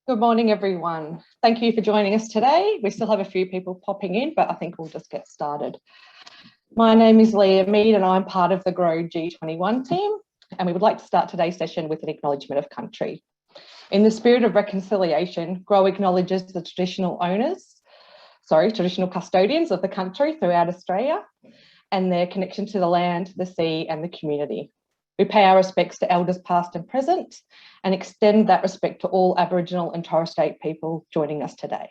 Good morning, everyone. Thank you for joining us today. We still have a few people popping in, but I think we'll just get started. My name is Leah Mead and I'm part of the GROW G21 team, and we would like to start today's session with an acknowledgement of country. In the spirit of reconciliation, GROW acknowledges the traditional custodians of the country throughout Australia and their connection to the land, the sea and the community. We pay our respects to elders past and present and extend that respect to all Aboriginal and Torres Strait people joining us today.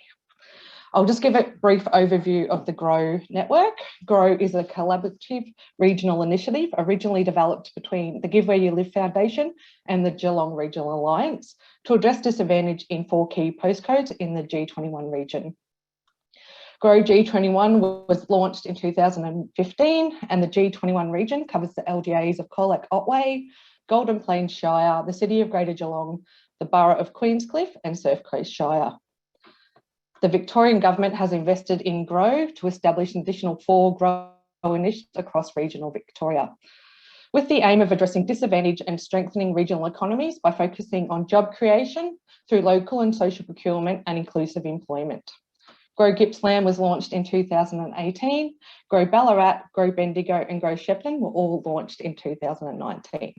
I'll just give a brief overview of the GROW network. GROW is a collaborative regional initiative originally developed between the Give Where You Live Foundation and the Geelong Regional Alliance to address disadvantage in 4 key postcodes in the G21 region. GROW G21 was launched in 2015 and the G21 region covers the LGAs of Colac Otway, Golden Plains Shire, the City of Greater Geelong, the Borough of Queenscliff and Surf Coast Shire. The Victorian Government has invested in GROW to establish an additional 4 GROW initiatives across regional Victoria, with the aim of addressing disadvantage and strengthening regional economies by focusing on job creation through local and social procurement and inclusive employment. GROW Gippsland was launched in 2018, GROW Ballarat, GROW Bendigo and GROW Shepparton were all launched in 2019.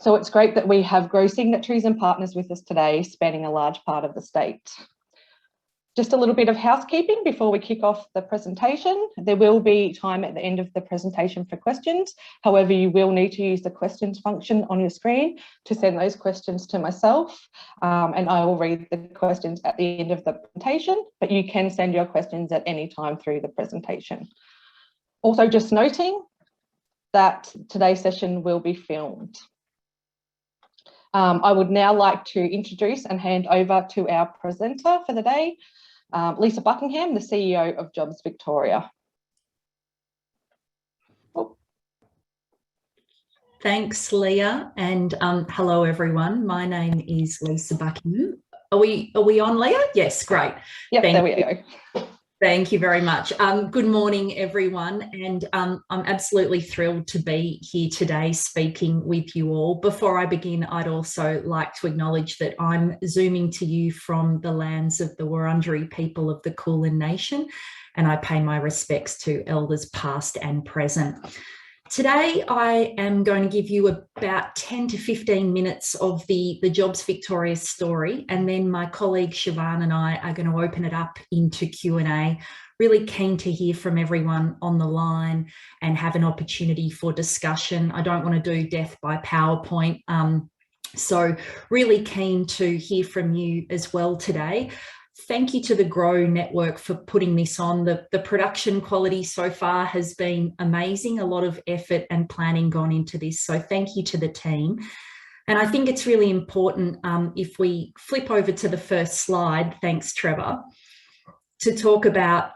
So it's great that we have GROW signatories and partners with us today, spanning a large part of the state. Just a little bit of housekeeping before we kick off the presentation. There will be time at the end of the presentation for questions. However, you will need to use the questions function on your screen to send those questions to myself, and I will read the questions at the end of the presentation, but you can send your questions at any time through the presentation. Also, just noting that today's session will be filmed. I would now like to introduce and hand over to our presenter for the day, Lisa Buckingham, the CEO of Jobs Victoria. Oh. Thanks, Leah, and hello everyone. My name is Lisa Buckingham. Are we on, Leah? Yes, great. Yep, there we go. Thank you very much. Good morning, everyone, and I'm absolutely thrilled to be here today speaking with you all. Before I begin, I'd also like to acknowledge that I'm zooming to you from the lands of the Wurundjeri people of the Kulin Nation, and I pay my respects to elders past and present. Today, I am going to give you about 10 to 15 minutes of the Jobs Victoria story, and then my colleague Siobhan and I are going to open it up into Q&A. Really keen to hear from everyone on the line and have an opportunity for discussion. I don't want to do death by PowerPoint, so really keen to hear from you as well today. Thank you to the GROW network for putting this on. The production quality so far has been amazing. A lot of effort and planning gone into this. So thank you to the team. And I think it's really important, if we flip over to the first slide, thanks Trevor, to talk about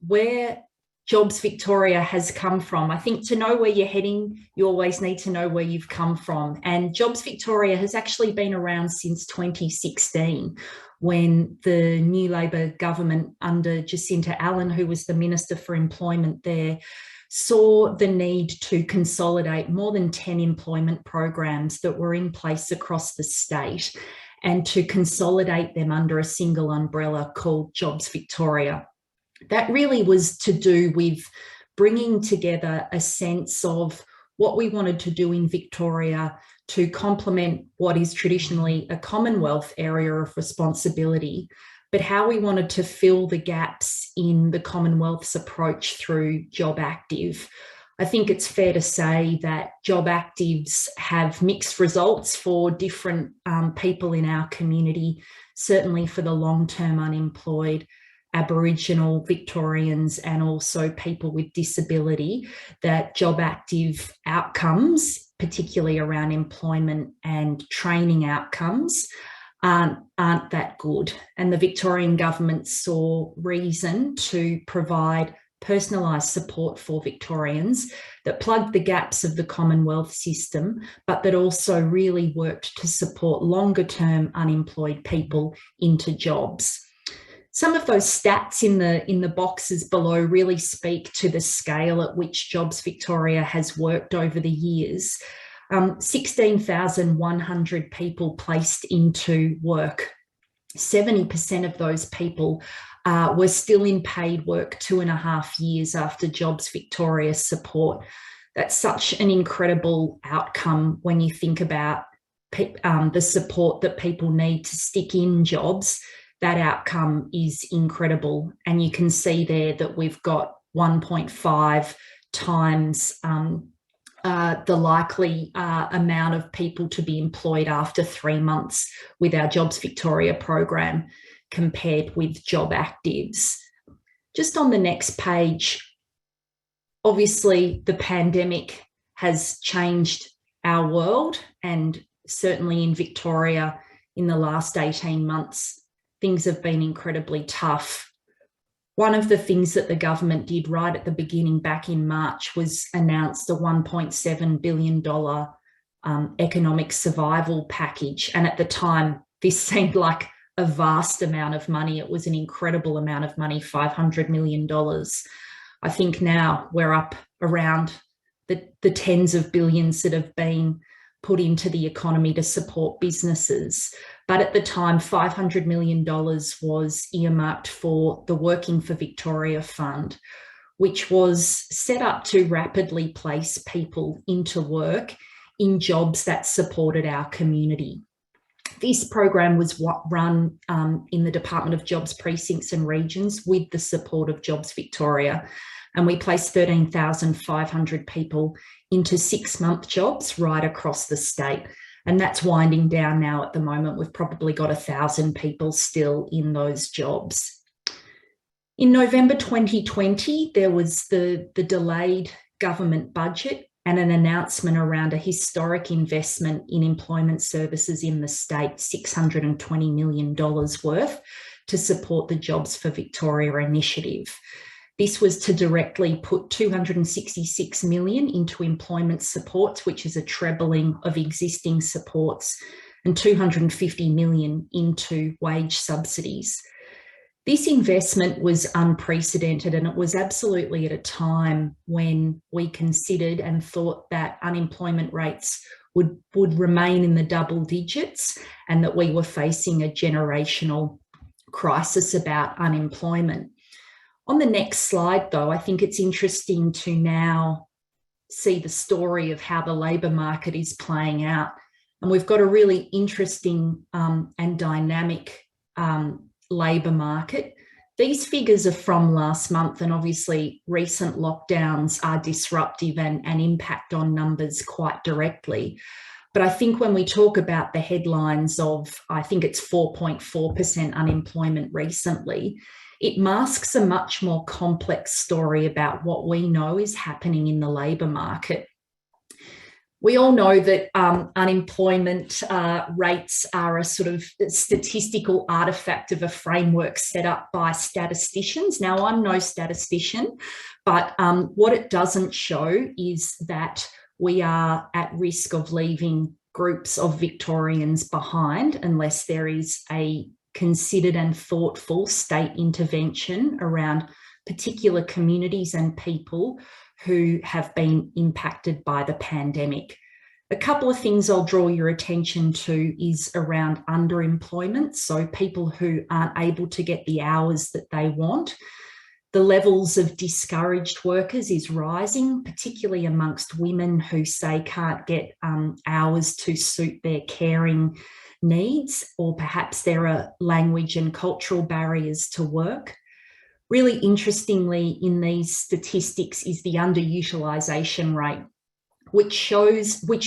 where Jobs Victoria has come from. I think to know where you're heading, you always need to know where you've come from. And Jobs Victoria has actually been around since 2016, when the new Labor government under Jacinta Allen, who was the Minister for Employment there, saw the need to consolidate more than 10 employment programs that were in place across the state and to consolidate them under a single umbrella called Jobs Victoria. That really was to do with bringing together a sense of what we wanted to do in Victoria to complement what is traditionally a Commonwealth area of responsibility, but how we wanted to fill the gaps in the Commonwealth's approach through Job Active. I think it's fair to say that Job Actives have mixed results for different people in our community, certainly for the long-term unemployed, Aboriginal Victorians and also people with disability, that Job Active outcomes, particularly around employment and training outcomes, aren't that good. And the Victorian government saw reason to provide personalised support for Victorians that plugged the gaps of the Commonwealth system, but that also really worked to support longer-term unemployed people into jobs. Some of those stats in the boxes below really speak to the scale at which Jobs Victoria has worked over the years. 16,100 people placed into work 70% of those people were still in paid work 2.5 years after Jobs Victoria support. That's such an incredible outcome when you think about the support that people need to stick in jobs. That outcome is incredible. And you can see there that we've got 1.5 times the likely amount of people to be employed after 3 months with our Jobs Victoria program compared with job actives. Just on the next page, obviously the pandemic has changed our world, and certainly in Victoria in the last 18 months, things have been incredibly tough. One of the things that the government did right at the beginning back in March was announce the $1.7 billion economic survival package. And at the time, this seemed like a vast amount of money. It was an incredible amount of money, $500 million. I think now we're up around the tens of billions that have been put into the economy to support businesses. But at the time, $500 million was earmarked for the Working for Victoria Fund, which was set up to rapidly place people into work in jobs that supported our community. This program was run in the Department of Jobs Precincts and Regions with the support of Jobs Victoria. And we placed 13,500 people into 6-month jobs right across the state. And that's winding down now at the moment. We've probably got 1,000 people still in those jobs. In November 2020, there was the delayed government budget and an announcement around a historic investment in employment services in the state, $620 million worth, to support the Jobs for Victoria initiative. This was to directly put $266 million into employment supports, which is a trebling of existing supports, and $250 million into wage subsidies. This investment was unprecedented, and it was absolutely at a time when we considered and thought that unemployment rates would remain in the double digits, and that we were facing a generational crisis about unemployment. On the next slide, though, I think it's interesting to now see the story of how the labour market is playing out. And we've got a really interesting and dynamic labour market. These figures are from last month, and obviously recent lockdowns are disruptive and impact on numbers quite directly. But I think when we talk about the headlines of, I think it's 4.4% unemployment recently, it masks a much more complex story about what we know is happening in the labour market. We all know that unemployment rates are a sort of statistical artefact of a framework set up by statisticians. Now, I'm no statistician, but what it doesn't show is that we are at risk of leaving groups of Victorians behind unless there is a considered and thoughtful state intervention around particular communities and people who have been impacted by the pandemic. A couple of things I'll draw your attention to is around underemployment, so people who aren't able to get the hours that they want. The levels of discouraged workers is rising, particularly amongst women who say can't get hours to suit their caring needs, or perhaps there are language and cultural barriers to work. Really interestingly in these statistics is the underutilisation rate, which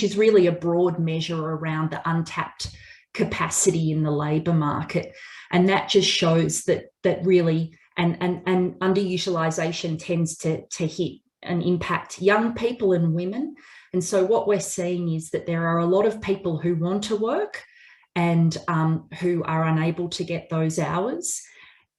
is really a broad measure around the untapped capacity in the labour market. And that just shows that really, and underutilisation tends to hit and impact young people and women. And so what we're seeing is that there are a lot of people who want to work and who are unable to get those hours.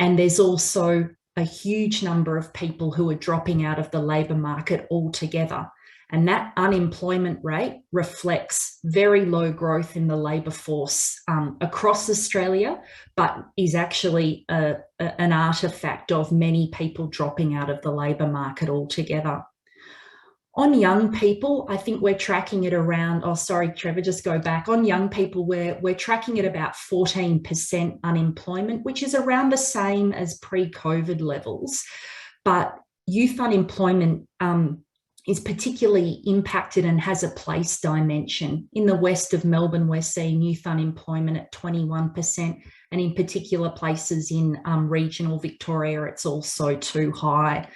And there's also a huge number of people who are dropping out of the labour market altogether. And that unemployment rate reflects very low growth in the labour force across Australia, but is actually an artefact of many people dropping out of the labour market altogether. On young people, I think we're tracking it around, oh, sorry, Trevor, just go back. On young people, we're tracking at about 14% unemployment, which is around the same as pre-COVID levels. But youth unemployment is particularly impacted and has a place dimension. In the west of Melbourne, we're seeing youth unemployment at 21%, and in particular places in regional Victoria, it's also too high.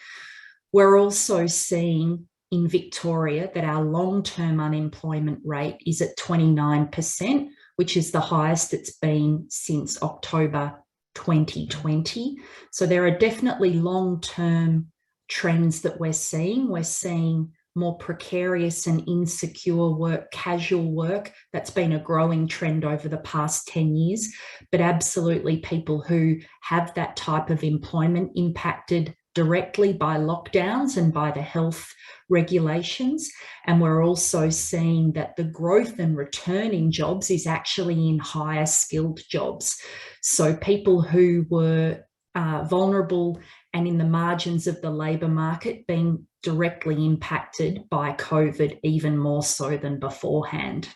We're also seeing in Victoria that our long-term unemployment rate is at 29%, which is the highest it's been since October 2020. So there are definitely long-term trends that we're seeing. We're seeing more precarious and insecure work, casual work. That's been a growing trend over the past 10 years, but absolutely people who have that type of employment impacted directly by lockdowns and by the health regulations. And we're also seeing that the growth and return in jobs is actually in higher skilled jobs. So people who were vulnerable and in the margins of the labour market being directly impacted by COVID even more so than beforehand.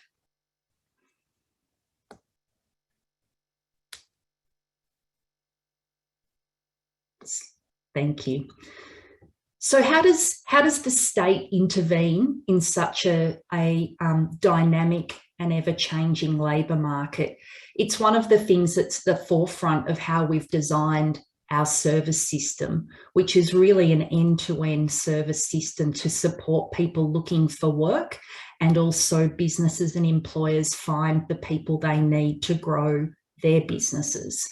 Thank you. So how does the state intervene in such a dynamic and ever-changing labour market? It's one of the things that's the forefront of how we've designed our service system, which is really an end-to-end service system to support people looking for work, and also businesses and employers find the people they need to grow their businesses.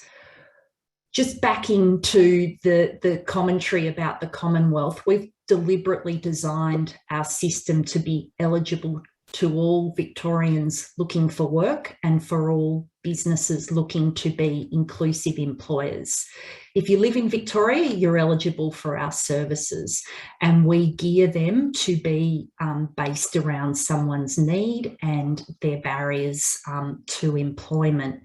Just back into the commentary about the Commonwealth, we've deliberately designed our system to be eligible to all Victorians looking for work and for all businesses looking to be inclusive employers. If you live in Victoria, you're eligible for our services, and we gear them to be based around someone's need and their barriers to employment.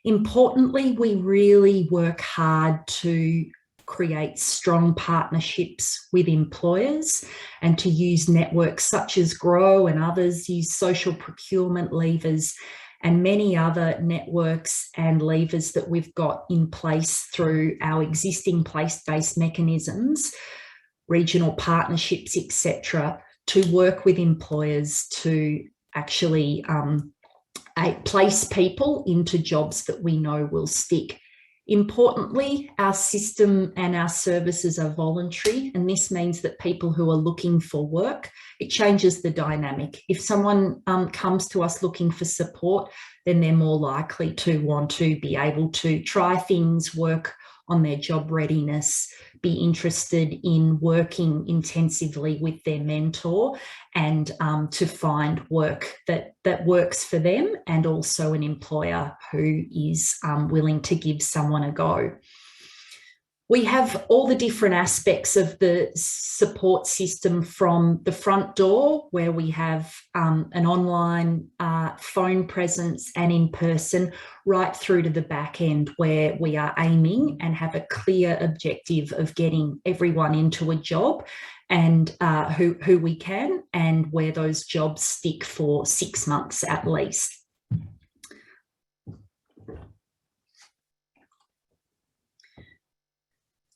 Importantly, we really work hard to create strong partnerships with employers and to use networks such as Grow and others, use social procurement levers and many other networks and levers that we've got in place through our existing place-based mechanisms, regional partnerships, etc., to work with employers to actually place people into jobs that we know will stick. Importantly, our system and our services are voluntary, and this means that people who are looking for work, it changes the dynamic. If someone comes to us looking for support, then they're more likely to want to be able to try things, work on their job readiness, be interested in working intensively with their mentor, and to find work that works for them, and also an employer who is willing to give someone a go. We have all the different aspects of the support system, from the front door, where we have an online phone presence and in person, right through to the back end, where we are aiming and have a clear objective of getting everyone into a job, and who we can, and where those jobs stick for 6 months at least.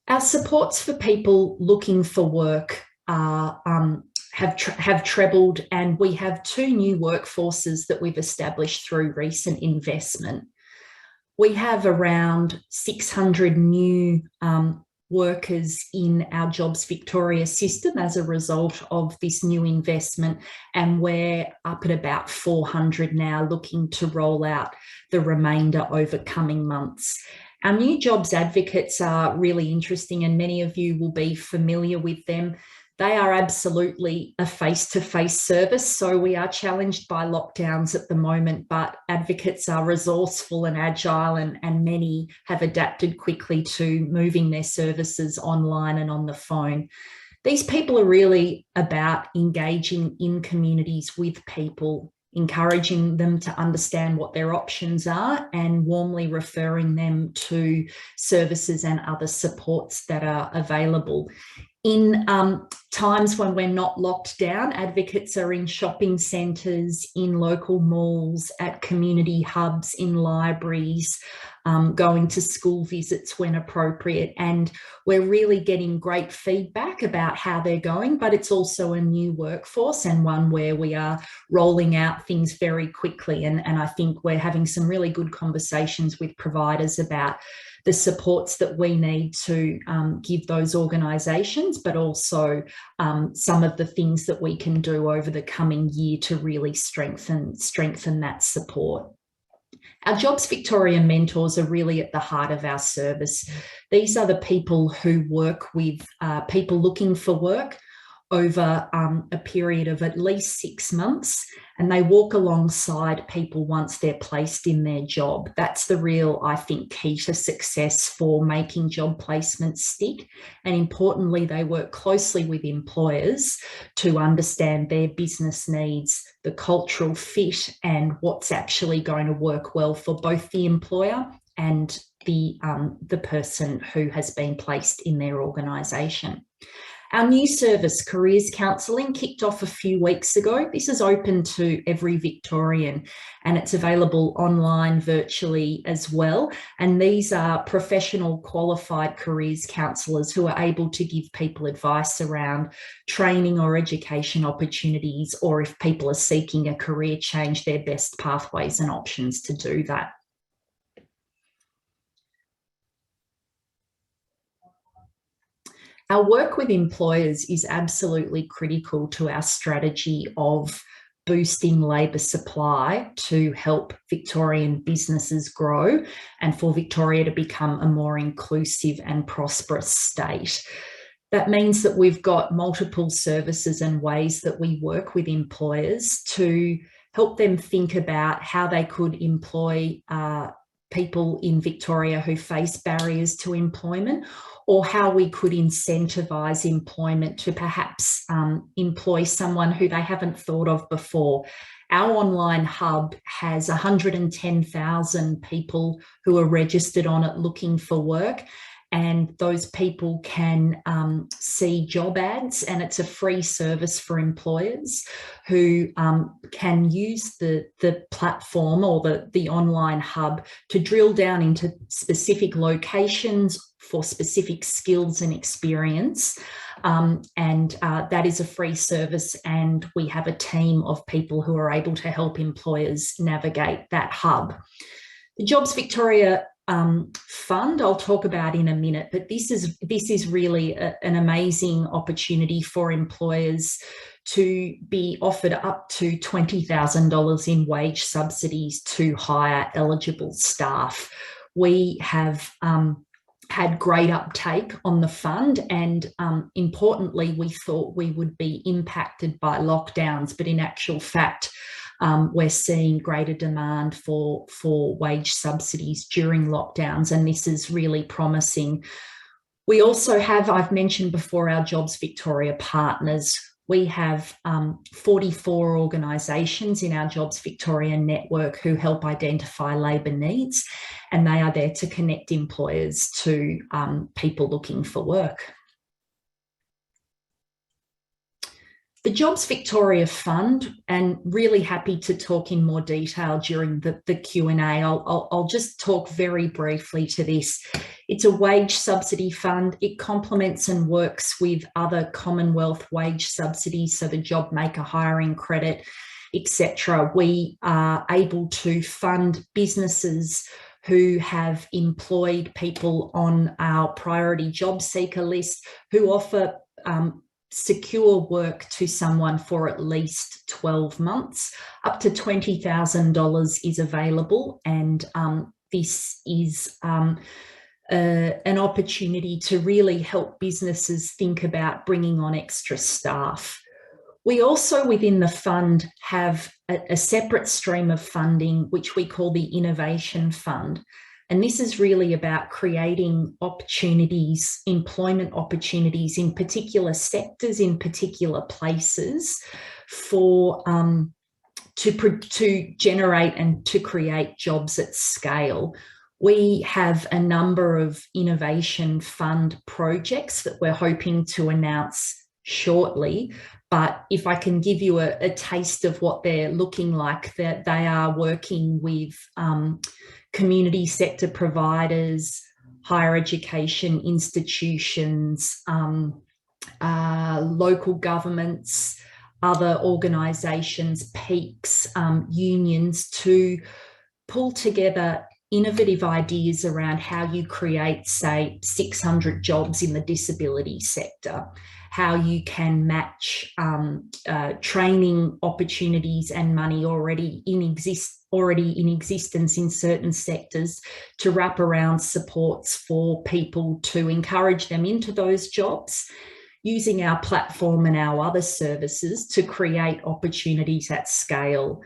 Our supports for people looking for work have trebled, and we have 2 new workforces that we've established through recent investment. We have around 600 new workers in our Jobs Victoria system as a result of this new investment, and we're up at about 400 now, looking to roll out the remainder over coming months. Our new jobs advocates are really interesting, and many of you will be familiar with them. They are absolutely a face-to-face service, so we are challenged by lockdowns at the moment, but advocates are resourceful and agile, and many have adapted quickly to moving their services online and on the phone. These people are really about engaging in communities with people, encouraging them to understand what their options are, and warmly referring them to services and other supports that are available. In times when we're not locked down, advocates are in shopping centres, in local malls, at community hubs, in libraries, going to school visits when appropriate. And we're really getting great feedback about how they're going, but it's also a new workforce and one where we are rolling out things very quickly. And I think we're having some really good conversations with providers about the supports that we need to give those organisations, but also some of the things that we can do over the coming year to really strengthen that support. Our Jobs Victoria mentors are really at the heart of our service. These are the people who work with people looking for work over a period of at least 6 months, and they walk alongside people once they're placed in their job. That's the real, I think, key to success for making job placements stick. And importantly, they work closely with employers to understand their business needs, the cultural fit, and what's actually going to work well for both the employer and the person who has been placed in their organisation. Our new service, Careers Counselling, kicked off a few weeks ago. This is open to every Victorian and it's available online virtually as well. And these are professional qualified careers counsellors who are able to give people advice around training or education opportunities, or if people are seeking a career change, their best pathways and options to do that. Our work with employers is absolutely critical to our strategy of boosting labour supply to help Victorian businesses grow and for Victoria to become a more inclusive and prosperous state. That means that we've got multiple services and ways that we work with employers to help them think about how they could employ people in Victoria who face barriers to employment, or how we could incentivise employment to perhaps employ someone who they haven't thought of before. Our online hub has 110,000 people who are registered on it looking for work, and those people can see job ads, and it's a free service for employers who can use the platform or the online hub to drill down into specific locations for specific skills and experience. That is a free service, and we have a team of people who are able to help employers navigate that hub. The Jobs Victoria fund I'll talk about in a minute, but this is really an amazing opportunity for employers to be offered up to $20,000 in wage subsidies to hire eligible staff. We have had great uptake on the fund, and importantly, we thought we would be impacted by lockdowns, but in actual fact, we're seeing greater demand for wage subsidies during lockdowns, and this is really promising. We also have, I've mentioned before, our Jobs Victoria partners. We have 44 organisations in our Jobs Victoria network who help identify labour needs, and they are there to connect employers to people looking for work. The Jobs Victoria Fund, and really happy to talk in more detail during the Q&A. I'll just talk very briefly to this. It's a wage subsidy fund. It complements and works with other Commonwealth wage subsidies, so the job maker hiring credit, etc. We are able to fund businesses who have employed people on our priority job seeker list, who offer secure work to someone for at least 12 months. Up to $20,000 is available, and this is an opportunity to really help businesses think about bringing on extra staff. We also, within the fund, have a separate stream of funding, which we call the Innovation Fund. And this is really about creating opportunities, employment opportunities in particular sectors, in particular places, for to generate and to create jobs at scale. We have a number of Innovation Fund projects that we're hoping to announce shortly. But if I can give you a taste of what they're looking like, that they are working with community sector providers, higher education institutions, local governments, other organisations, peaks, unions, to pull together innovative ideas around how you create, say, 600 jobs in the disability sector, how you can match training opportunities and money already in existence in certain sectors to wrap around supports for people to encourage them into those jobs, using our platform and our other services to create opportunities at scale.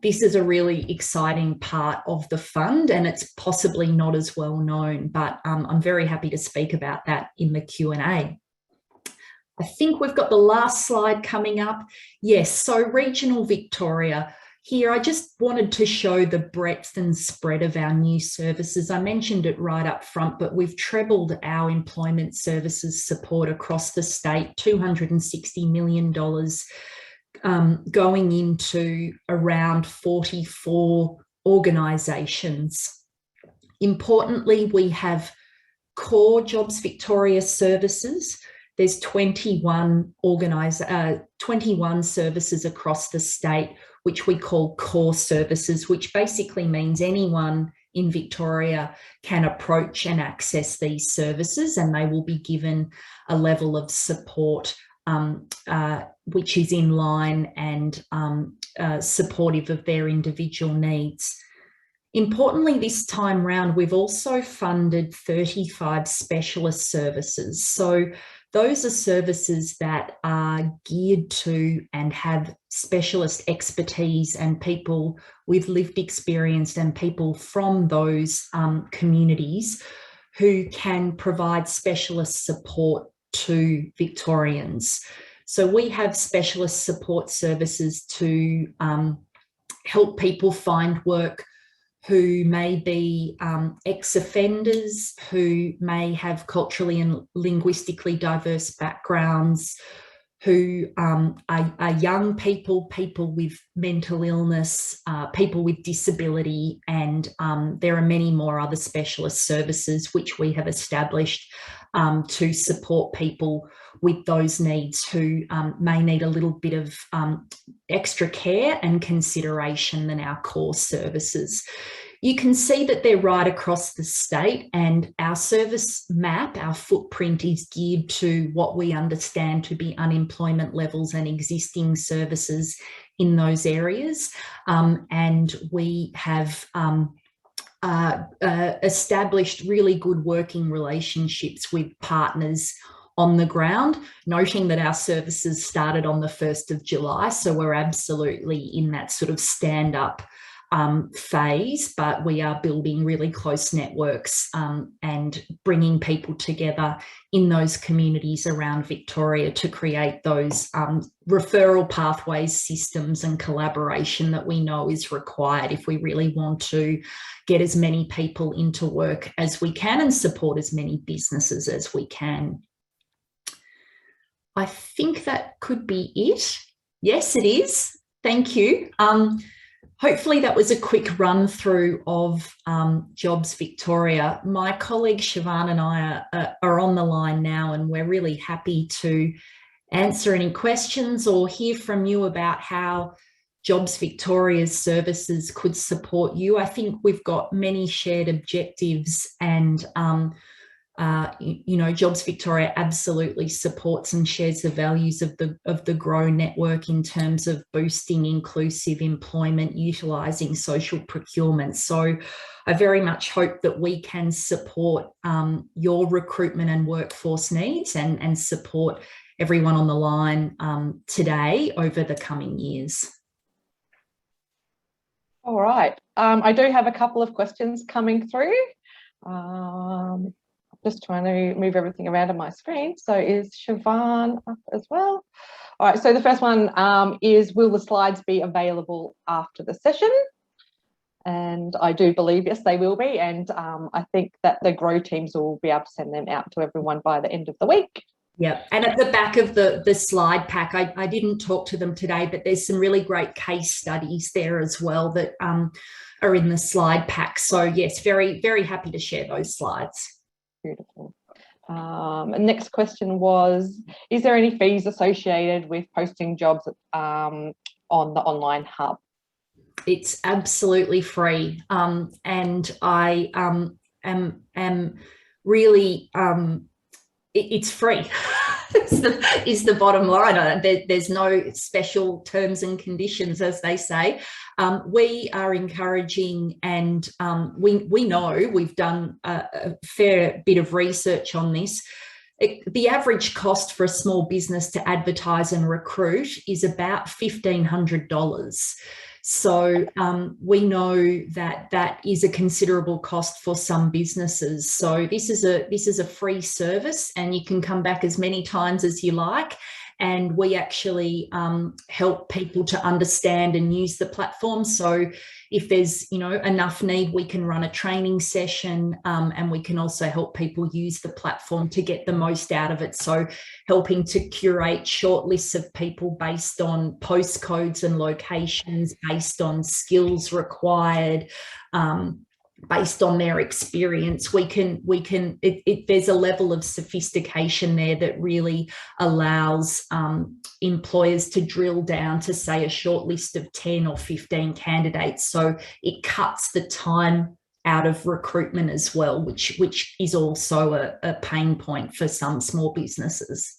This is a really exciting part of the fund, and it's possibly not as well known, but I'm very happy to speak about that in the Q&A. I think we've got the last slide coming up. Yes, so regional Victoria. Here, I just wanted to show the breadth and spread of our new services. I mentioned it right up front, but we've trebled our employment services support across the state, $260 million going into around 44 organisations. Importantly, we have core Jobs Victoria services. There's 21 services across the state, which we call core services, which basically means anyone in Victoria can approach and access these services, and they will be given a level of support which is in line and supportive of their individual needs. Importantly, this time round, we've also funded 35 specialist services. So those are services that are geared to and have specialist expertise and people with lived experience and people from those communities who can provide specialist support to Victorians. So we have specialist support services to help people find work who may be ex-offenders, who may have culturally and linguistically diverse backgrounds, who are young people, people with mental illness, people with disability, and there are many more other specialist services which we have established to support people with those needs who may need a little bit of extra care and consideration than our core services. You can see that they're right across the state, and our service map, our footprint, is geared to what we understand to be unemployment levels and existing services in those areas. And we have established really good working relationships with partners on the ground, noting that our services started on the 1st of July. So we're absolutely in that sort of stand-up phase, but we are building really close networks and bringing people together in those communities around Victoria to create those referral pathways, systems and collaboration that we know is required if we really want to get as many people into work as we can and support as many businesses as we can. I think that could be it. Yes, it is. Thank you. Hopefully that was a quick run through of Jobs Victoria. My colleague Siobhan and I are on the line now, and we're really happy to answer any questions or hear from you about how Jobs Victoria's services could support you. I think we've got many shared objectives, and you know, Jobs Victoria absolutely supports and shares the values of the GROW network in terms of boosting inclusive employment, utilising social procurement. So I very much hope that we can support your recruitment and workforce needs and support everyone on the line today over the coming years. All right. I do have a couple of questions coming through. Just trying to move everything around on my screen. So is Siobhan up as well? All right, so the first one is, will the slides be available after the session? And I do believe, yes, they will be. And I think that the GROW teams will be able to send them out to everyone by the end of the week. Yeah, and at the back of the slide pack, I didn't talk to them today, but there's some really great case studies there as well that are in the slide pack. So yes, very, very happy to share those slides. Beautiful. And next question was, is there any fees associated with posting jobs on the online hub? It's absolutely free, and I am really it's free. is the bottom line. There's no special terms and conditions, as they say. We are encouraging, and we know we've done a fair bit of research on this. The average cost for a small business to advertise and recruit is about $1,500. So we know that that is a considerable cost for some businesses. So this is a free service, and you can come back as many times as you like. And we actually help people to understand and use the platform. So if there's enough need, we can run a training session, and we can also help people use the platform to get the most out of it. So helping to curate short lists of people based on postcodes and locations, based on skills required, based on their experience. There's a level of sophistication there that really allows employers to drill down to, say, a short list of 10 or 15 candidates. So it cuts the time out of recruitment as well, which is also a pain point for some small businesses.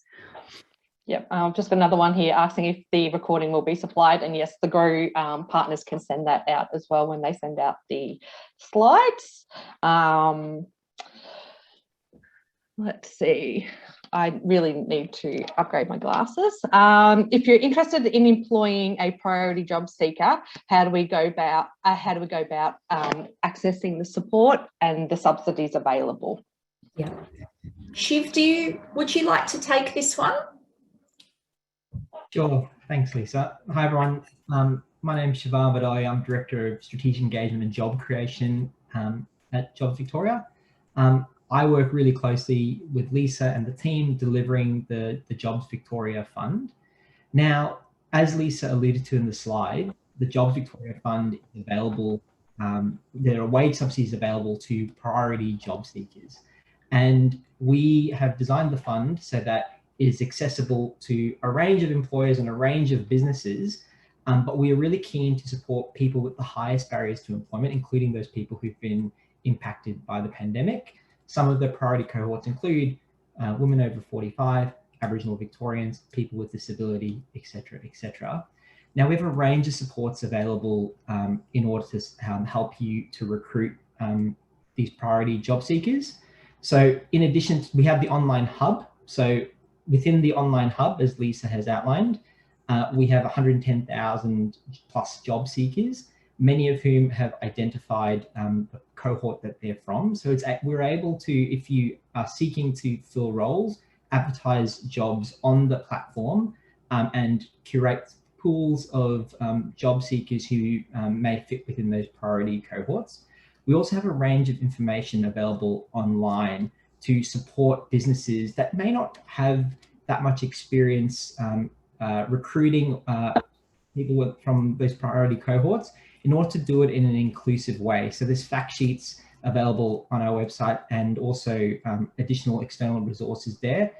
Yep, just another one here asking if the recording will be supplied, and yes, the Grow partners can send that out as well when they send out the slides. Let's see, I really need to upgrade my glasses. If you're interested in employing a priority job seeker, how do we go about accessing the support and the subsidies available? Yeah, Shiv, would you like to take this one? Sure. Thanks, Lisa. Hi, everyone. My name is Shivar Badai. I'm Director of Strategic Engagement and Job Creation at Jobs Victoria. I work really closely with Lisa and the team delivering the Jobs Victoria Fund. Now, as Lisa alluded to in the slide, the Jobs Victoria Fund is available. There are wage subsidies available to priority job seekers. And we have designed the fund so that is accessible to a range of employers and a range of businesses, but we are really keen to support people with the highest barriers to employment, including those people who've been impacted by the pandemic. Some of the priority cohorts include women over 45, Aboriginal Victorians, people with disability, etc., etc. Now, we have a range of supports available in order to help you to recruit these priority job seekers. So in addition, we have the online hub. So within the online hub, as Lisa has outlined, we have 110,000 plus job seekers, many of whom have identified the cohort that they're from. So we're able to, if you are seeking to fill roles, advertise jobs on the platform and curate pools of job seekers who may fit within those priority cohorts. We also have a range of information available online to support businesses that may not have that much experience recruiting people from those priority cohorts in order to do it in an inclusive way. So there's fact sheets available on our website and also additional external resources there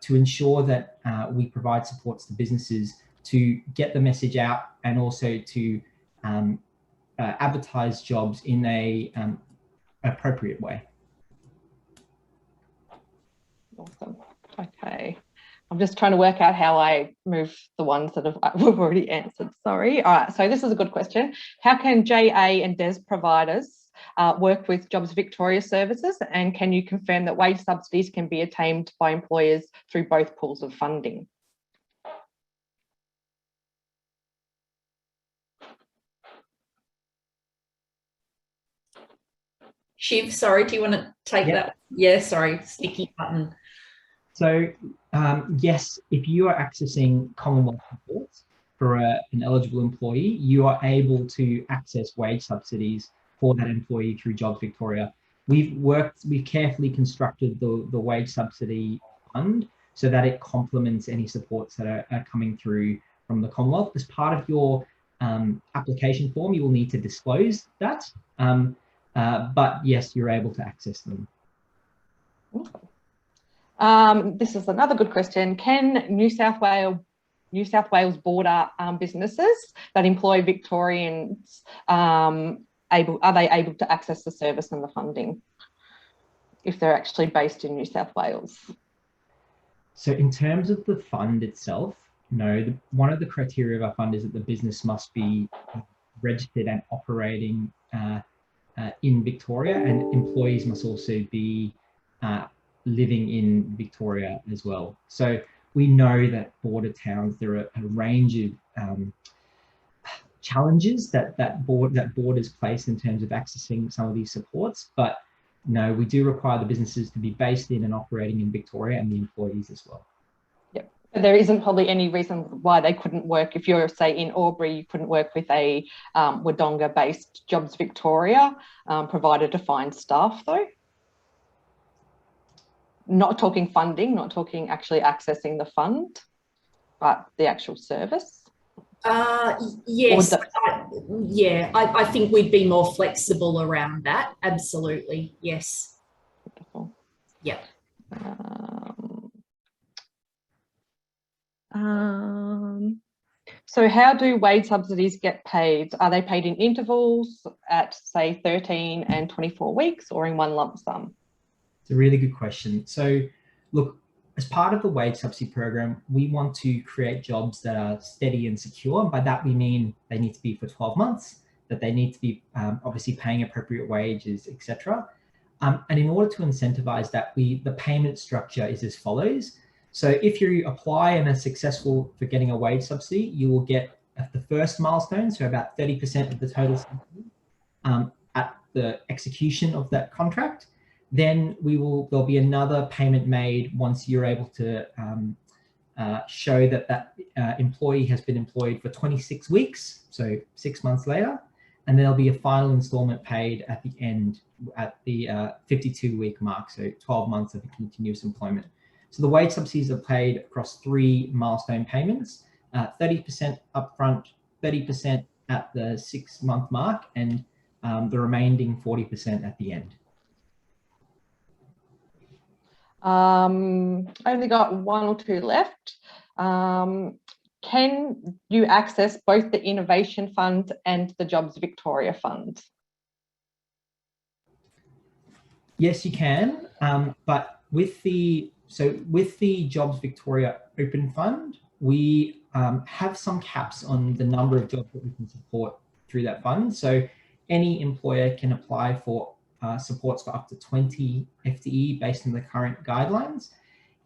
to ensure that we provide supports to businesses to get the message out and also to advertise jobs in a appropriate way. Awesome. Okay. I'm just trying to work out how I move the ones that we've already answered. Sorry. All right. So this is a good question. How can JA and DES providers work with Jobs Victoria services? And can you confirm that wage subsidies can be attained by employers through both pools of funding? Shiv, sorry, do you want to take that? Yeah, sorry, sticky button. So yes, if you are accessing Commonwealth supports for an eligible employee, you are able to access wage subsidies for that employee through Jobs Victoria. We've carefully constructed the wage subsidy fund so that it complements any supports that are coming through from the Commonwealth. As part of your application form, you will need to disclose that, but yes, you're able to access them. This is another good question. Can New South Wales border businesses that employ Victorians, are they able to access the service and the funding if they're actually based in New South Wales? So in terms of the fund itself, no. One of the criteria of our fund is that the business must be registered and operating in Victoria, and employees must also be living in Victoria as well. So we know that border towns, there are a range of challenges that borders place in terms of accessing some of these supports, but no, we do require the businesses to be based in and operating in Victoria, and the employees as well. Yep. But there isn't probably any reason why they couldn't work. If you're, say, in Albury, you couldn't work with a Wodonga-based Jobs Victoria provider to find staff, though? Not talking funding, not talking actually accessing the fund, but the actual service. Yes, I think we'd be more flexible around that. Absolutely, yes. Wonderful. Yeah. So how do wage subsidies get paid? Are they paid in intervals at, say, 13 and 24 weeks, or in one lump sum? It's a really good question. So look, as part of the wage subsidy program, we want to create jobs that are steady and secure. And by that, we mean they need to be for 12 months, that they need to be obviously paying appropriate wages, etc. And in order to incentivize that, the payment structure is as follows. So if you apply and are successful for getting a wage subsidy, you will get at the first milestone, so about 30% of the total subsidy at the execution of that contract. Then there'll be another payment made once you're able to show that employee has been employed for 26 weeks, so 6 months later. And then there'll be a final installment paid at the end, at the 52-week mark, so 12 months of continuous employment. So the wage subsidies are paid across 3 milestone payments, 30% upfront, 30% at the 6-month mark, and the remaining 40% at the end. Only got 1 or 2 left. Can you access both the Innovation Fund and the Jobs Victoria Fund? Yes, you can, but with the Jobs Victoria Open Fund, we have some caps on the number of jobs that we can support through that fund. So any employer can apply for supports for up to 20 FTE based on the current guidelines.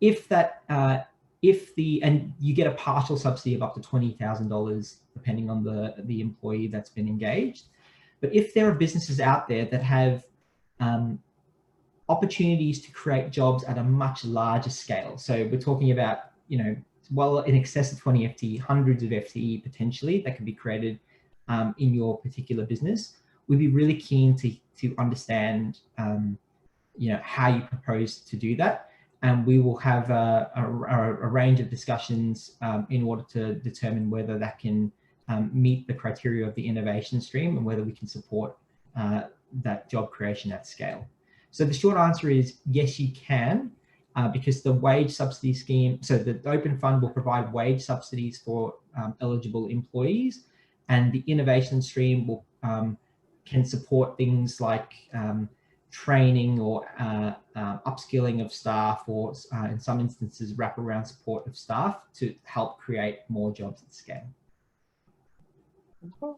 And you get a partial subsidy of up to $20,000 depending on the employee that's been engaged. But if there are businesses out there that have opportunities to create jobs at a much larger scale, so we're talking about, well in excess of 20 FTE, hundreds of FTE potentially that can be created in your particular business, we'd be really keen to understand how you propose to do that, and we will have a range of discussions in order to determine whether that can meet the criteria of the innovation stream and whether we can support that job creation at scale. So the short answer is yes, you can, because the wage subsidy scheme, so the Open Fund will provide wage subsidies for eligible employees, and the innovation stream will can support things like training or upskilling of staff, or in some instances wraparound support of staff to help create more jobs at scale. Oh,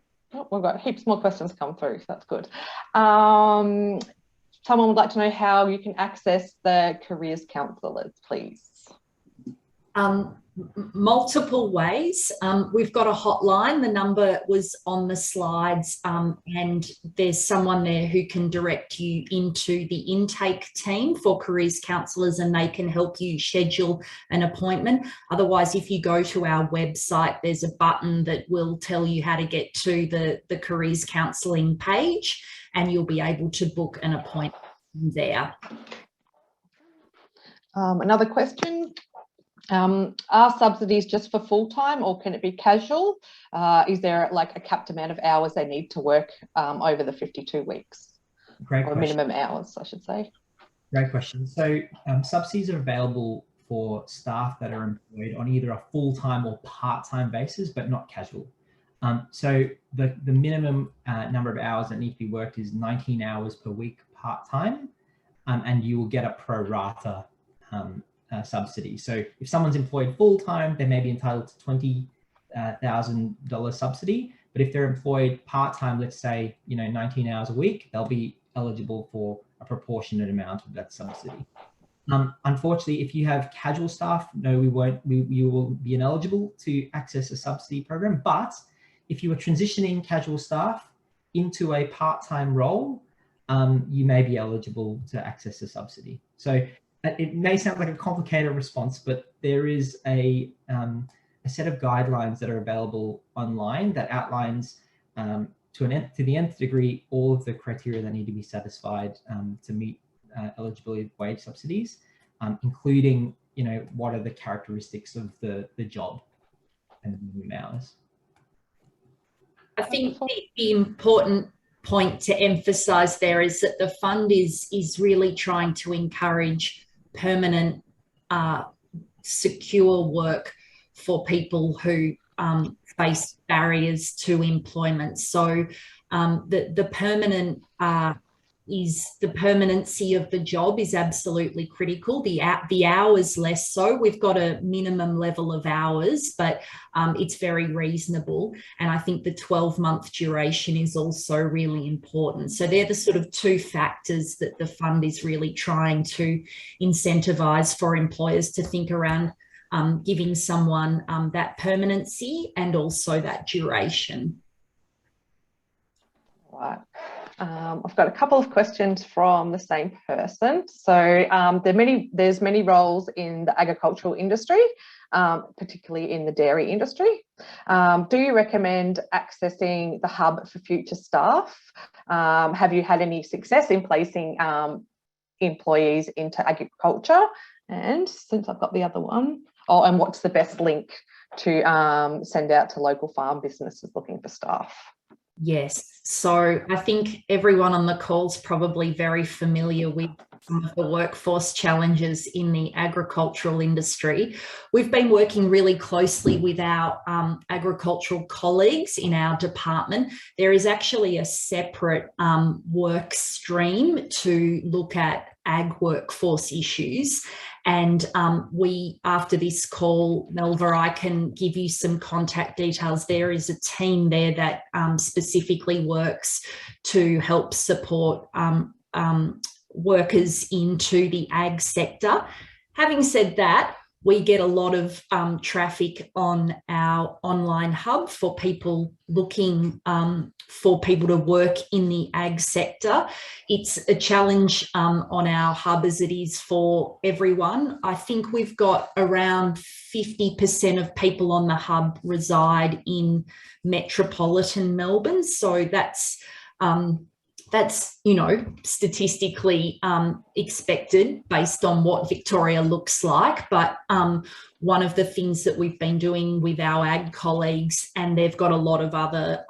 we've got heaps more questions come through, so that's good. Someone would like to know how you can access the careers counsellors, please. Multiple ways. We've got a hotline. The number was on the slides, and there's someone there who can direct you into the intake team for careers counsellors, and they can help you schedule an appointment. Otherwise, if you go to our website, there's a button that will tell you how to get to the careers counselling page, and you'll be able to book an appointment there. Another question. Are subsidies just for full-time, or can it be casual? Is there like a capped amount of hours they need to work over the 52 weeks? Great or question. minimum hours, I should say. Great question. So subsidies are available for staff that are employed on either a full-time or part-time basis, but not casual. So the minimum number of hours that need to be worked is 19 hours per week part-time, and you will get a pro rata subsidy. So if someone's employed full-time, they may be entitled to $20,000 subsidy, but if they're employed part-time, let's say 19 hours a week, they'll be eligible for a proportionate amount of that subsidy. Unfortunately, if you have casual staff, no, you will be ineligible to access a subsidy program. But if you are transitioning casual staff into a part-time role, you may be eligible to access a subsidy. So it may sound like a complicated response, but there is a set of guidelines that are available online that outlines to the nth degree all of the criteria that need to be satisfied to meet eligibility wage subsidies, including what are the characteristics of the job and the minimum hours. I think the important point to emphasise there is that the fund is really trying to encourage permanent, secure work for people who face barriers to employment. So the permanency of the job is absolutely critical. The hours less so. We've got a minimum level of hours, but it's very reasonable. And I think the 12-month duration is also really important. So they're the sort of two factors that the fund is really trying to incentivise for employers to think around giving someone that permanency and also that duration. Right. I've got a couple of questions from the same person. So there's many roles in the agricultural industry, particularly in the dairy industry. Do you recommend accessing the hub for future staff? Have you had any success in placing employees into agriculture? And since I've got the other one, and what's the best link to send out to local farm businesses looking for staff? Yes, so I think everyone on the call is probably very familiar with some of the workforce challenges in the agricultural industry. We've been working really closely with our agricultural colleagues in our department. There is actually a separate work stream to look at ag workforce issues. And after this call, Melva, I can give you some contact details. There is a team there that specifically works to help support workers into the ag sector. Having said that, we get a lot of traffic on our online hub for people looking for people to work in the ag sector. It's a challenge on our hub as it is for everyone. I think we've got around 50% of people on the hub reside in metropolitan Melbourne. So that's statistically expected based on what Victoria looks like. But one of the things that we've been doing with our ag colleagues, and they've got a lot of other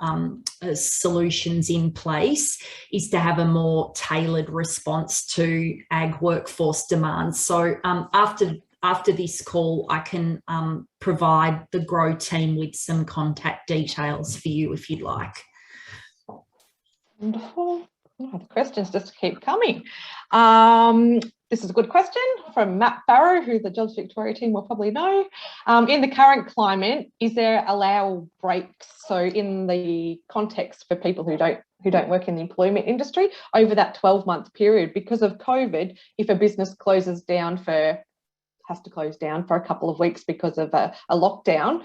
solutions in place, is to have a more tailored response to ag workforce demands. So after this call, I can provide the GROW team with some contact details for you if you'd like. Wonderful. Oh, the questions just keep coming. This is a good question from Matt Barrow, who the Jobs Victoria team will probably know. In the current climate, is there allowable breaks? So in the context for people who don't work in the employment industry over that 12-month period, because of COVID, if a business has to close down for a couple of weeks because of a lockdown,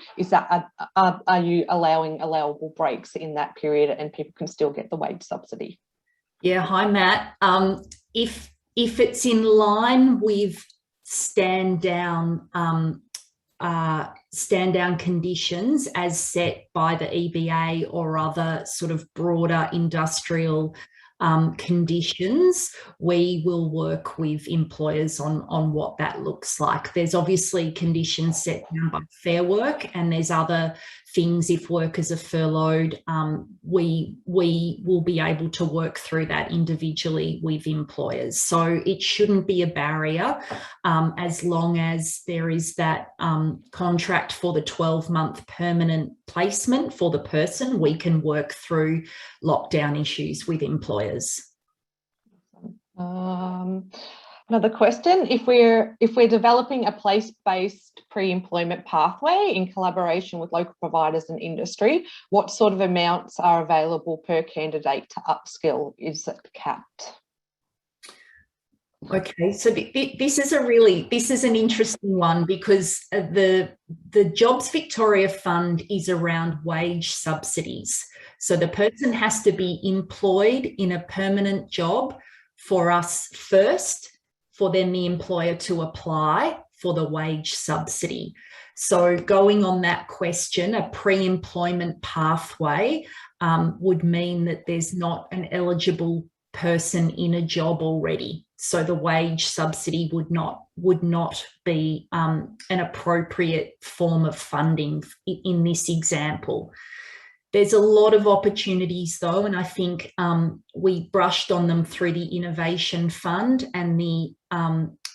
are you allowing allowable breaks in that period and people can still get the wage subsidy? Yeah, hi Matt. If it's in line with stand down conditions as set by the EBA or other sort of broader industrial conditions, we will work with employers on what that looks like. There's obviously conditions set down by Fair Work, and there's other things. If workers are furloughed, we will be able to work through that individually with employers. So it shouldn't be a barrier as long as there is that contract for the 12-month permanent placement for the person. We can work through lockdown issues with employers. Another question: if we're developing a place-based pre-employment pathway in collaboration with local providers and industry, what sort of amounts are available per candidate to upskill? Is it capped? Okay, so this is an interesting one, because the Jobs Victoria Fund is around wage subsidies. So the person has to be employed in a permanent job for us first, for then the employer to apply for the wage subsidy. So going on that question, a pre-employment pathway would mean that there's not an eligible person in a job already. So the wage subsidy would not be an appropriate form of funding in this example. There's a lot of opportunities though, and I think we brushed on them through the Innovation Fund and the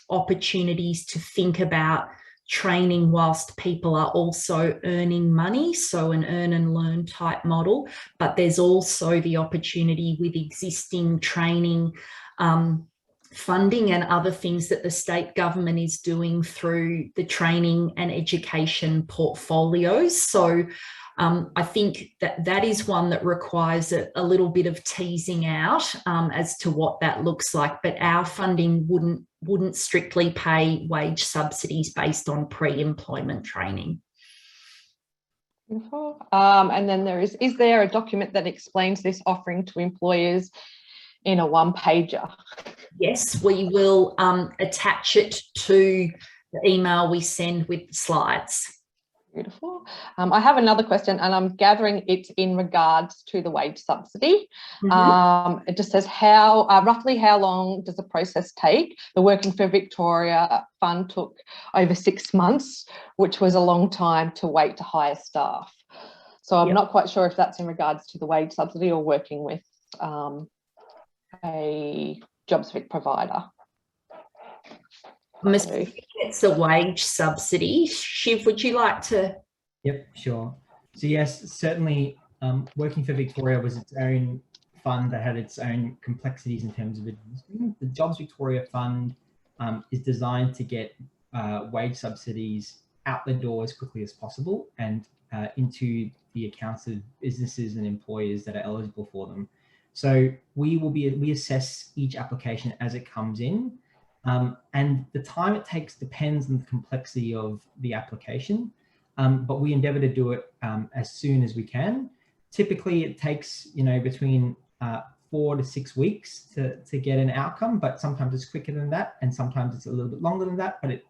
opportunities to think about training whilst people are also earning money, so an earn and learn type model. But there's also the opportunity with existing training funding and other things that the state government is doing through the training and education portfolios. So I think that is one that requires a little bit of teasing out as to what that looks like. But our funding wouldn't strictly pay wage subsidies based on pre-employment training. Beautiful. And then is there a document that explains this offering to employers in a one-pager? Yes, we will attach it to the email we send with the slides. Beautiful. I have another question, and I'm gathering it's in regards to the wage subsidy. It just says roughly how long does the process take? The Working for Victoria Fund took over 6 months, which was a long time to wait to hire staff. So I'm not quite sure if that's in regards to the wage subsidy or working with a JobsVic provider. I'm assuming it's the wage subsidy. Shiv, would you like to? Yep, sure. So yes, certainly Working for Victoria was its own fund that had its own complexities in terms of administering. The Jobs Victoria Fund is designed to get wage subsidies out the door as quickly as possible and into the accounts of businesses and employers that are eligible for them. So we assess each application as it comes in. And the time it takes depends on the complexity of the application, but we endeavour to do it as soon as we can. Typically, it takes between 4 to 6 weeks to get an outcome, but sometimes it's quicker than that, and sometimes it's a little bit longer than that. But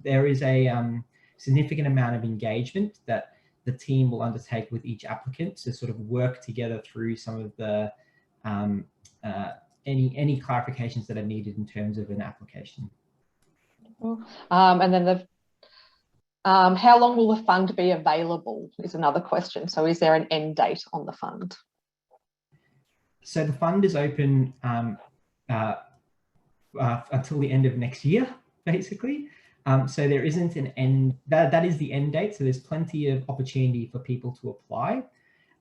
there is a significant amount of engagement that the team will undertake with each applicant to sort of work together through some of the any clarifications that are needed in terms of an application. And then how long will the fund be available is another question. So is there an end date on the fund? So the fund is open until the end of next year, basically. So there isn't an end, that is the end date. So there's plenty of opportunity for people to apply.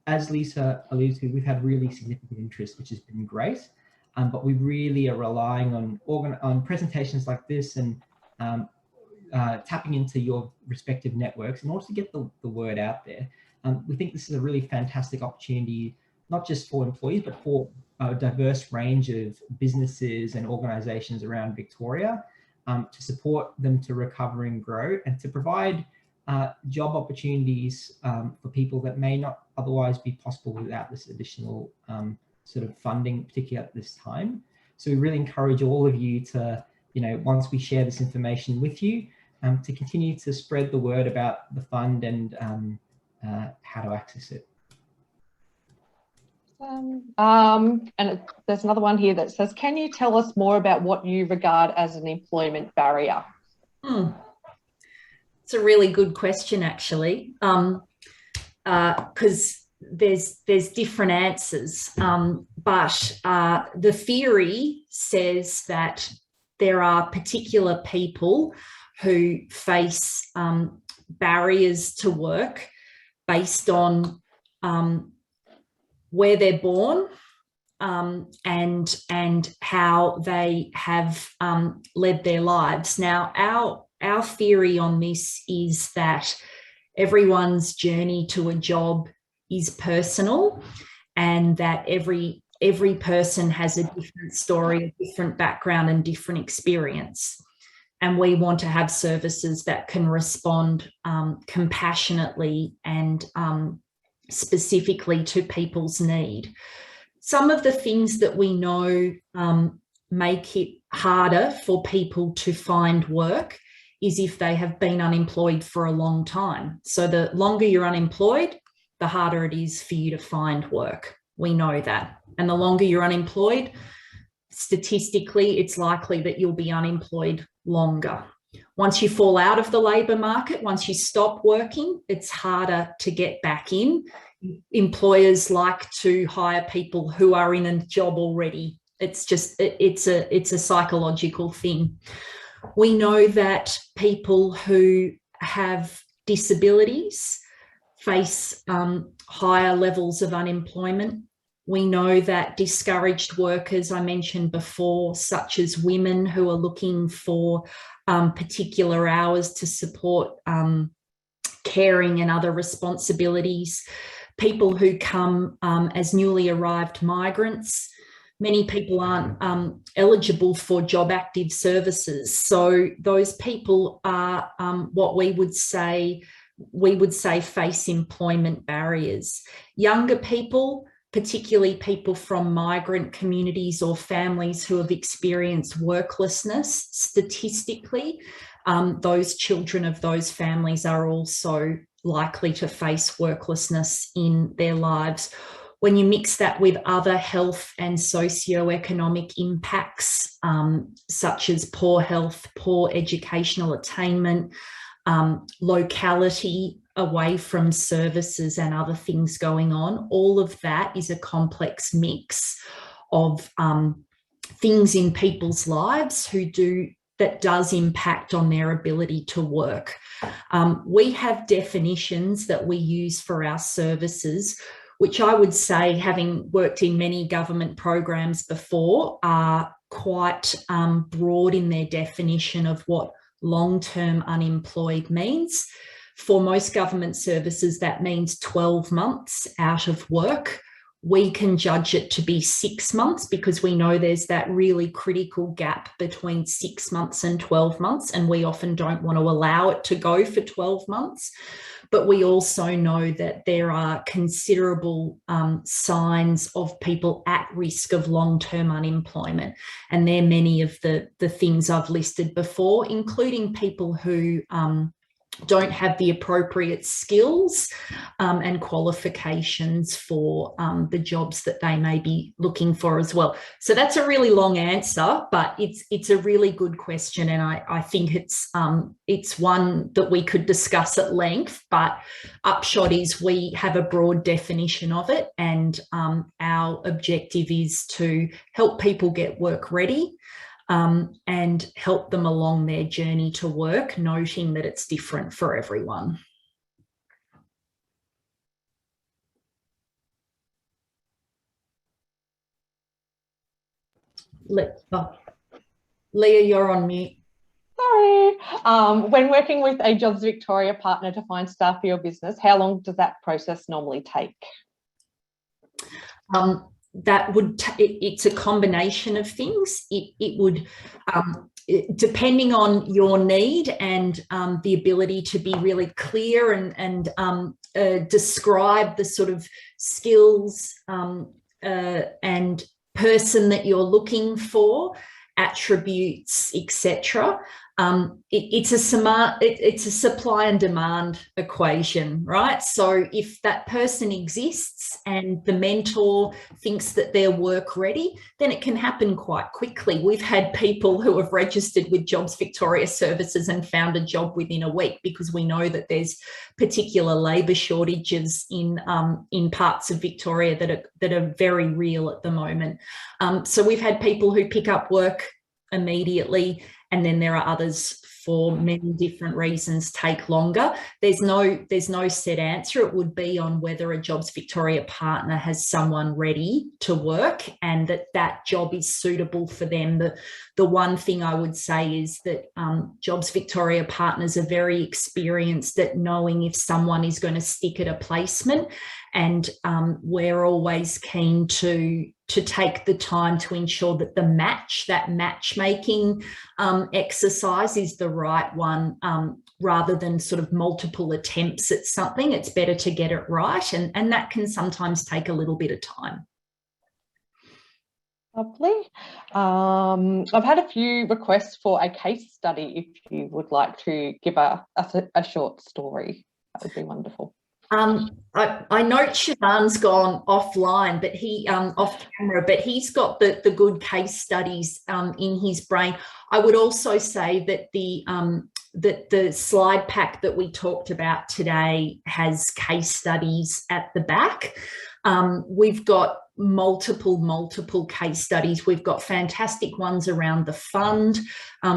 As Lisa alluded to, we've had really significant interest, which has been great. But we really are relying on presentations like this and tapping into your respective networks in order to get the word out there. We think this is a really fantastic opportunity, not just for employees, but for a diverse range of businesses and organisations around Victoria to support them to recover and grow, and to provide job opportunities for people that may not otherwise be possible without this additional sort of funding, particularly at this time. So we really encourage all of you to, once we share this information with you, to continue to spread the word about the fund and how to access it. There's another one here that says, can you tell us more about what you regard as an employment barrier? It's a really good question, actually, because there's different answers. But the theory says that there are particular people who face barriers to work based on where they're born and how they have led their lives. Now, our theory on this is that everyone's journey to a job is personal, and that every person has a different story, a different background, and different experience. And we want to have services that can respond compassionately and specifically to people's need. Some of the things that we know make it harder for people to find work is if they have been unemployed for a long time. So the longer you're unemployed, the harder it is for you to find work. We know that. And the longer you're unemployed, statistically, it's likely that you'll be unemployed longer. Once you fall out of the labour market, once you stop working, it's harder to get back in. Employers like to hire people who are in a job already. It's a psychological thing. We know that people who have disabilities face higher levels of unemployment. We know that discouraged workers, I mentioned before, such as women who are looking for particular hours to support caring and other responsibilities, people who come as newly arrived migrants. Many people aren't eligible for job active services. So those people are what we would say face employment barriers. Younger people, particularly people from migrant communities or families who have experienced worklessness, statistically, those children of those families are also likely to face worklessness in their lives. When you mix that with other health and socioeconomic impacts, such as poor health, poor educational attainment, locality away from services and other things going on, all of that is a complex mix of things in people's lives that does impact on their ability to work. We have definitions that we use for our services, which I would say, having worked in many government programs before, are quite broad in their definition of what long-term unemployed means. For most government services, that means 12 months out of work. We can judge it to be 6 months because we know there's that really critical gap between 6 months and 12 months, and we often don't want to allow it to go for 12 months. But we also know that there are considerable signs of people at risk of long-term unemployment. And they're many of the things I've listed before, including people who don't have the appropriate skills and qualifications for the jobs that they may be looking for as well. So that's a really long answer, but it's a really good question, and I think it's one that we could discuss at length. But upshot is we have a broad definition of it, and our objective is to help people get work ready. And help them along their journey to work, noting that it's different for everyone. Leah, you're on mute. Sorry. When working with a Jobs Victoria partner to find staff for your business, how long does that process normally take? It's a combination of things. It would, depending on your need and the ability to be really clear and describe the sort of skills and person that you're looking for, attributes, etc. it's a supply and demand equation, right? So if that person exists and the mentor thinks that they're work ready, then it can happen quite quickly. We've had people who have registered with Jobs Victoria services and found a job within a week, because we know that there's particular labour shortages in parts of Victoria that are very real at the moment. So we've had people who pick up work immediately, and then there are others for many different reasons take longer. There's no set answer. It would be on whether a Jobs Victoria partner has someone ready to work and that job is suitable for them. The one thing I would say is that Jobs Victoria partners are very experienced at knowing if someone is going to stick at a placement, and we're always keen to take the time to ensure that that matchmaking exercise is the right one, rather than sort of multiple attempts at something. It's better to get it right, and that can sometimes take a little bit of time. Lovely. I've had a few requests for a case study. If you would like to give us a short story, that would be wonderful. I note Siobhan's gone offline, but off camera, but he's got the good case studies in his brain. I would also say that the slide pack that we talked about today has case studies at the back. We've got multiple case studies. We've got fantastic ones around the fund.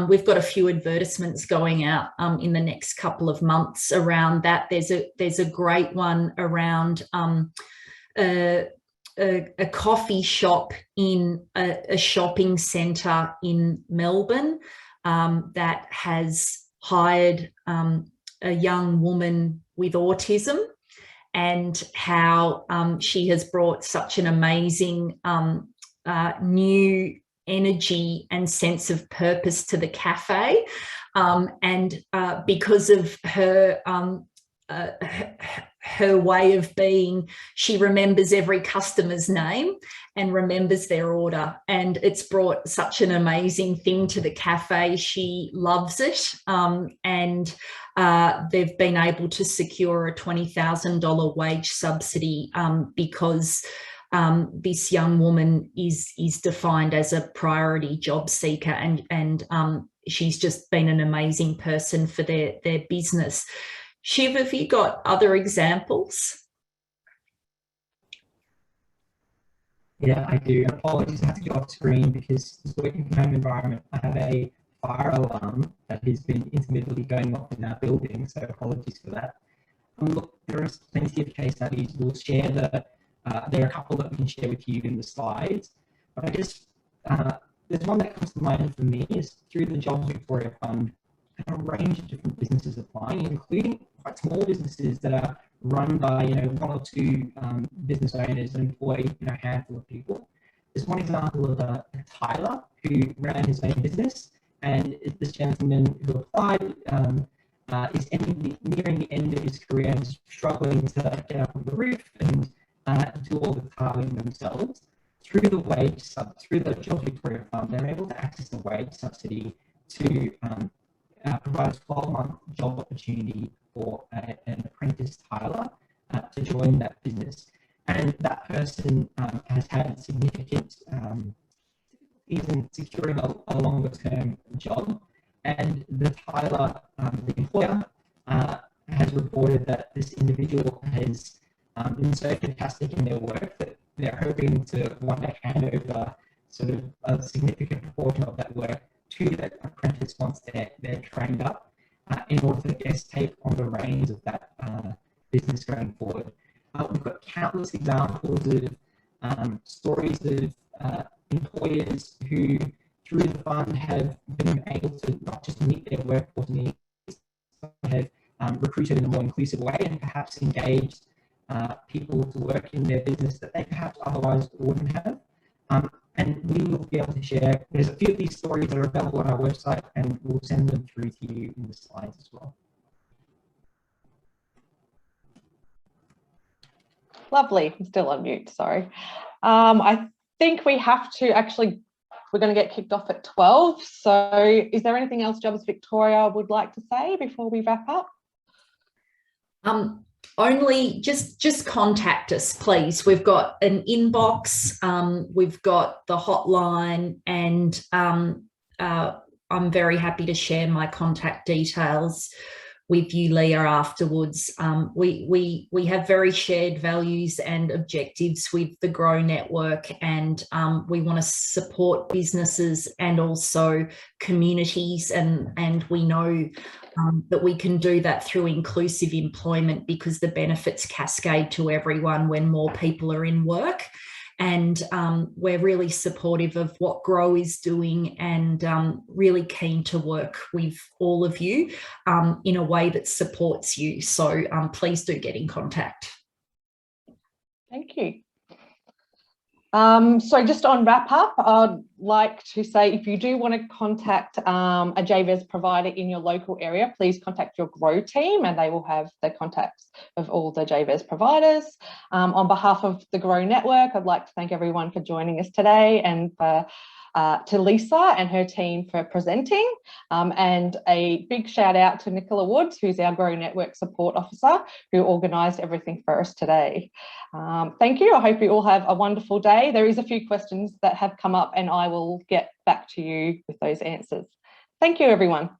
We've got a few advertisements going out in the next couple of months around that. There's a great one around a coffee shop in a shopping centre in Melbourne that has hired a young woman with autism, and how she has brought such an amazing new energy and sense of purpose to the cafe. And because of her way of being, she remembers every customer's name and remembers their order, and it's brought such an amazing thing to the cafe. She loves it, and they've been able to secure a $20,000 wage subsidy because this young woman is defined as a priority job seeker, and she's just been an amazing person for their business. Shiv, have you got other examples? Yeah, I do. Apologies, I have to go off screen because this working from home environment, I have a fire alarm that has been intermittently going off in our building, so apologies for that. Look, there are plenty of case studies. We'll share there are a couple that we can share with you in the slides, but I just, there's one that comes to mind for me is through the Jobs Victoria Fund, a range of different businesses applying, including quite small businesses that are run by one or two business owners and employ a handful of people. There's one example of a Tyler who ran his own business, and this gentleman who applied is nearing the end of his career and is struggling to get up on the roof and do all the tiling themselves. Through the Jobs Victoria Fund, they're able to access the wage subsidy to provide a 12-month job opportunity for an apprentice tiler to join that business. And that person has had significant difficulties in securing a longer-term job. And the tiler, the employer, has reported that this individual has been so fantastic in their work that they're hoping to one day hand over sort of a significant proportion of that work to that apprentice once they're trained up, in order to take on the reins of that business going forward. We've got countless examples of stories of employers who, through the fund, have been able to not just meet their workforce needs, but have recruited in a more inclusive way and perhaps engaged people to work in their business that they perhaps otherwise wouldn't have. And we will be able to share, there's a few of these stories that are available on our website, and we'll send them through to you in the slides as well. Lovely. I'm still on mute, sorry. I think we have to actually we're going to get kicked off at 12. So is there anything else Jobs Victoria would like to say before we wrap up? Only just contact us, please. We've got an inbox, we've got the hotline, and I'm very happy to share my contact details with you, Leah, afterwards. We have very shared values and objectives with the Grow Network, and we want to support businesses and also communities, and we know that we can do that through inclusive employment, because the benefits cascade to everyone when more people are in work. And we're really supportive of what Grow is doing, and really keen to work with all of you in a way that supports you. So please do get in contact. Thank you. So just on wrap up, I'd like to say, if you do want to contact a JVES provider in your local area, please contact your Grow team, and they will have the contacts of all the JVES providers. On behalf of the Grow Network, I'd like to thank everyone for joining us today, and to Lisa and her team for presenting, and a big shout out to Nicola Woods, who's our Grow Network Support Officer, who organised everything for us today. Thank you. I hope you all have a wonderful day. There is a few questions that have come up, and I will get back to you with those answers. Thank you, everyone.